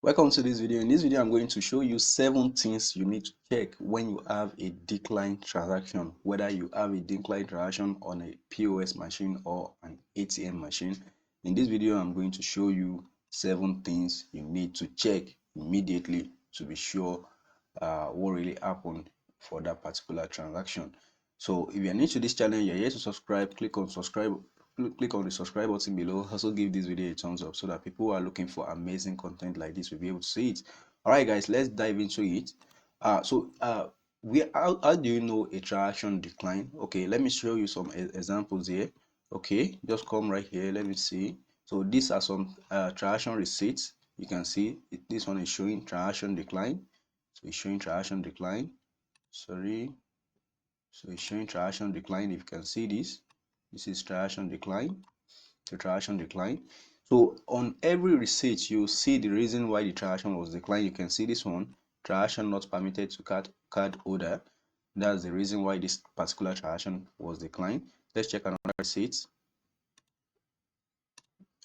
Welcome to this video. In this video, I'm going to show you 7 things you need to check when you have a declined transaction, whether you have a declined transaction on a POS machine or an ATM machine. In this video, I'm going to show you 7 things you need to check immediately to be sure what really happened for that particular transaction. So if you're new to this channel, you're here to subscribe, click on the subscribe button below. Also give this video a thumbs up so that people who are looking for amazing content like this will be able to see it. All right guys, let's dive into it. How do you know a transaction decline? Okay, let me show you some examples here. Okay, just come right here, let me see. So these are some transaction receipts. You can see this one is showing transaction decline. So it's showing transaction decline. Sorry, so it's showing transaction decline. If you can see this is transaction decline. The transaction decline. So on every receipt, you see the reason why the transaction was declined. You can see this one, transaction not permitted to card holder. That's the reason why this particular transaction was declined. Let's check another receipt.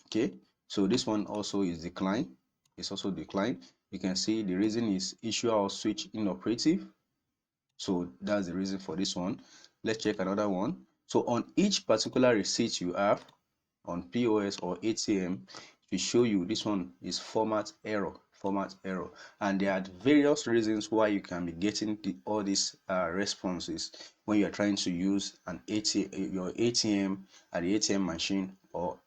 Okay, so this one also is declined. It's also declined. You can see the reason is issuer or switch inoperative. So that's the reason for this one. Let's check another one. So on each particular receipt you have on POS or ATM, to show you this one is format error, and there are various reasons why you can be getting all these responses when you're trying to use your ATM at the ATM machine or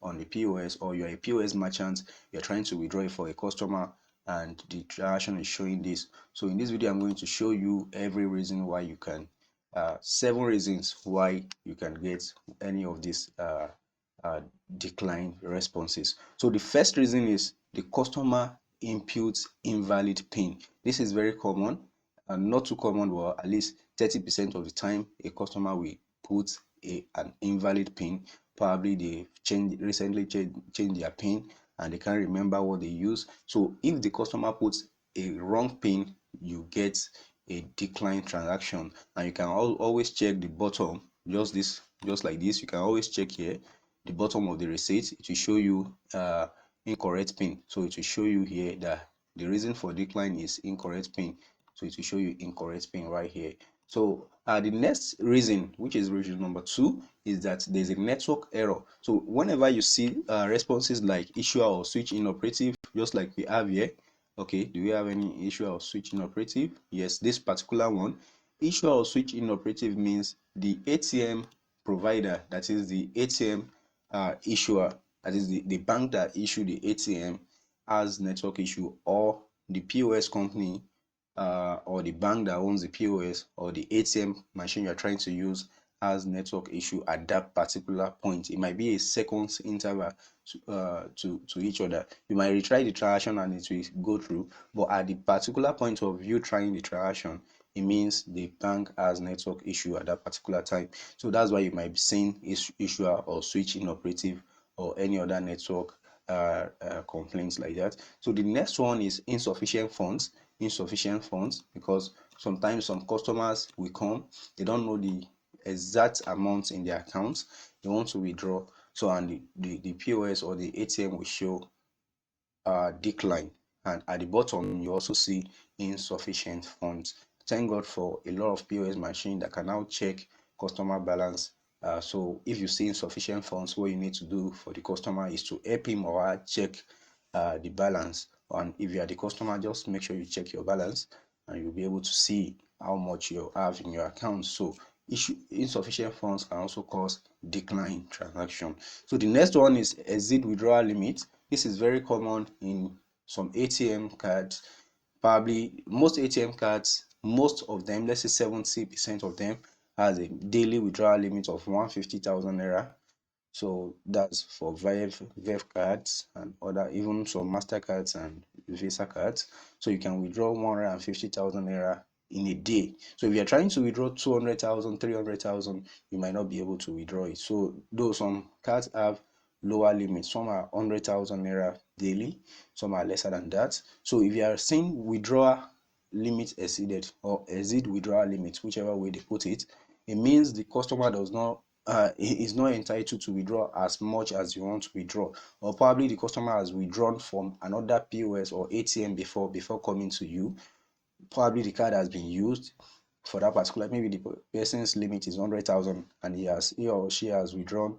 on the POS, or you're a POS merchant, you're trying to withdraw it for a customer and the transaction is showing this. So in this video, I'm going to show you every reason why you can 7 reasons why you can get any of these decline responses. So the first reason is the customer inputs invalid PIN. This is very common, and not too common, but at least 30% of the time a customer will put an invalid PIN. Probably they recently changed their PIN and they can't remember what they use. So if the customer puts a wrong PIN, you get a decline transaction, and you can always check the bottom, just like this. You can always check here the bottom of the receipt. It will show you incorrect PIN. So it will show you here that the reason for decline is incorrect PIN. So it will show you incorrect PIN right here. So the next reason, which is reason number 2, is that there's a network error. So whenever you see responses like issue or switch inoperative, just like we have here. Okay, do we have any issue or switch inoperative? Yes, this particular one, issue or switch inoperative, means the ATM provider, that is the ATM issuer, that is the bank that issued the ATM, has network issue, or the POS company or the bank that owns the POS or the ATM machine you're trying to use has network issue at that particular point. It might be a seconds interval to each other. You might retry the transaction and it will go through, but at the particular point of you trying the transaction, it means the bank has network issue at that particular time. So that's why you might be seeing issuer or switch inoperative or any other network complaints like that. So the next one is insufficient funds. Because sometimes some customers will come, they don't know the exact amount in their accounts, they want to withdraw. So and the POS or the ATM will show decline, and at the bottom you also see insufficient funds. Thank God for a lot of POS machines that can now check customer balance. So if you see insufficient funds, what you need to do for the customer is to help him or her check the balance. And if you are the customer, just make sure you check your balance and you'll be able to see how much you have in your account. So insufficient funds can also cause decline transaction. So the next one is exceed withdrawal limit. This is very common in some ATM cards. Probably most ATM cards, most of them, let's say 70% of them, has a daily withdrawal limit of 150,000 naira. So that's for Vev cards and other, even some MasterCards and Visa cards. So you can withdraw 150,000 naira in a day. So if you're trying to withdraw 200,000, 300,000, you might not be able to withdraw it. So though some cards have lower limits, some are 100,000 naira daily, some are lesser than that. So if you are seeing withdrawal limit exceeded or exceed withdrawal limit, whichever way they put it, it means the customer does not is not entitled to withdraw as much as you want to withdraw, or probably the customer has withdrawn from another POS or ATM before coming to you. Probably the card has been used for that particular, maybe the person's limit is 100,000 and he or she has withdrawn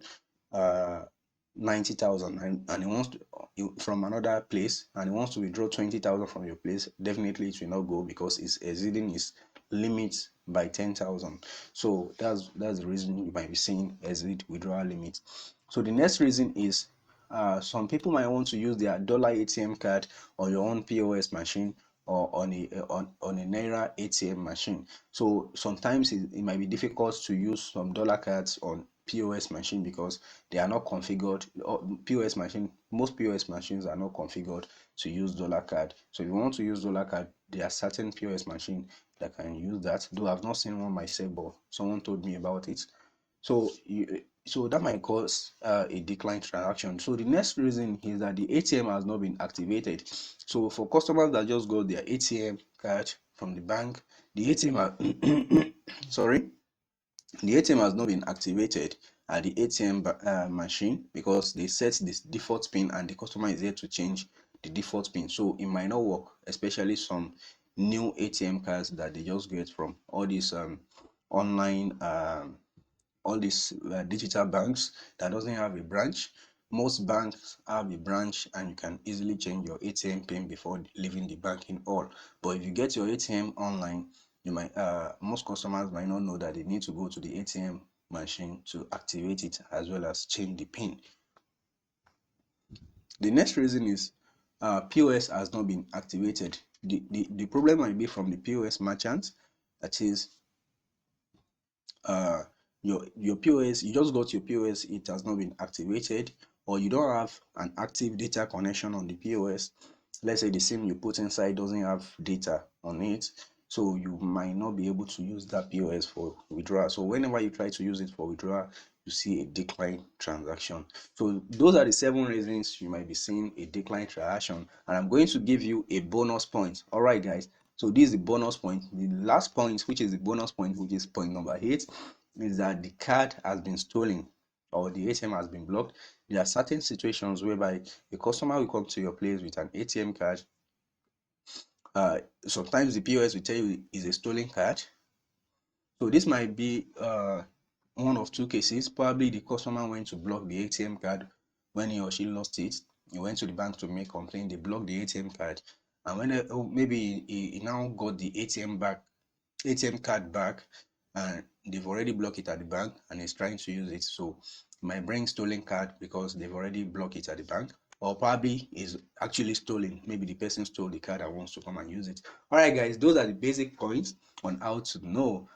90,000, and he wants to, from another place, and he wants to withdraw 20,000 from your place. Definitely it will not go because it's exceeding his limit by 10,000. So that's the reason you might be seeing exceed withdrawal limit. So the next reason is some people might want to use their dollar ATM card on your own POS machine, or on a Naira ATM machine. So sometimes it might be difficult to use some dollar cards on POS machine because they are not configured. POS machine, most POS machines are not configured to use dollar card. So if you want to use dollar card, there are certain POS machine that can use that. Though I've not seen one myself, but someone told me about it. So that might cause a decline transaction. So the next reason is that the ATM has not been activated. So for customers that just got their ATM card from the bank, the ATM sorry, the ATM has not been activated at the ATM machine because they set this default pin and the customer is here to change the default pin. So it might not work, especially some new ATM cards that they just get from all these online all these digital banks that doesn't have a branch. Most banks have a branch and you can easily change your ATM pin before leaving the banking hall. But if you get your ATM online, you might most customers might not know that they need to go to the ATM machine to activate it as well as change the pin. The next reason is POS has not been activated. The problem might be from the POS merchant, that is your POS, you just got your POS, it has not been activated, or you don't have an active data connection on the POS. Let's say the SIM you put inside doesn't have data on it, so you might not be able to use that POS for withdrawal. So whenever you try to use it for withdrawal, you see a decline transaction. So those are the 7 reasons you might be seeing a decline transaction, and I'm going to give you a bonus point. All right, guys. So this is the bonus point. The last point, which is the bonus point, which is point number 8, is that the card has been stolen or the ATM has been blocked. There are certain situations whereby a customer will come to your place with an ATM card. Sometimes the POS will tell you is a stolen card. So this might be one of 2 cases. Probably the customer went to block the ATM card when he or she lost it. He went to the bank to make complaint. They blocked the ATM card, and when maybe he now got the ATM card back, and they've already blocked it at the bank and is trying to use it. So it might bring stolen card because they've already blocked it at the bank, or probably is actually stolen. Maybe the person stole the card and wants to come and use it. All right, guys, those are the basic points on how to know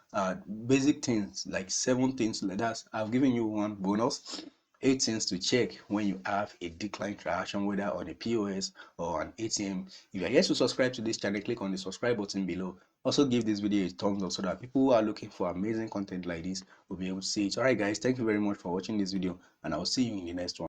basic things, like 7 things like that. I've given you one bonus. 8 things to check when you have a decline transaction, whether on a POS or an ATM. If you are yet to subscribe to this channel, click on the subscribe button below. Also give this video a thumbs up so that people who are looking for amazing content like this will be able to see it. All right, guys, thank you very much for watching this video, and I'll see you in the next one.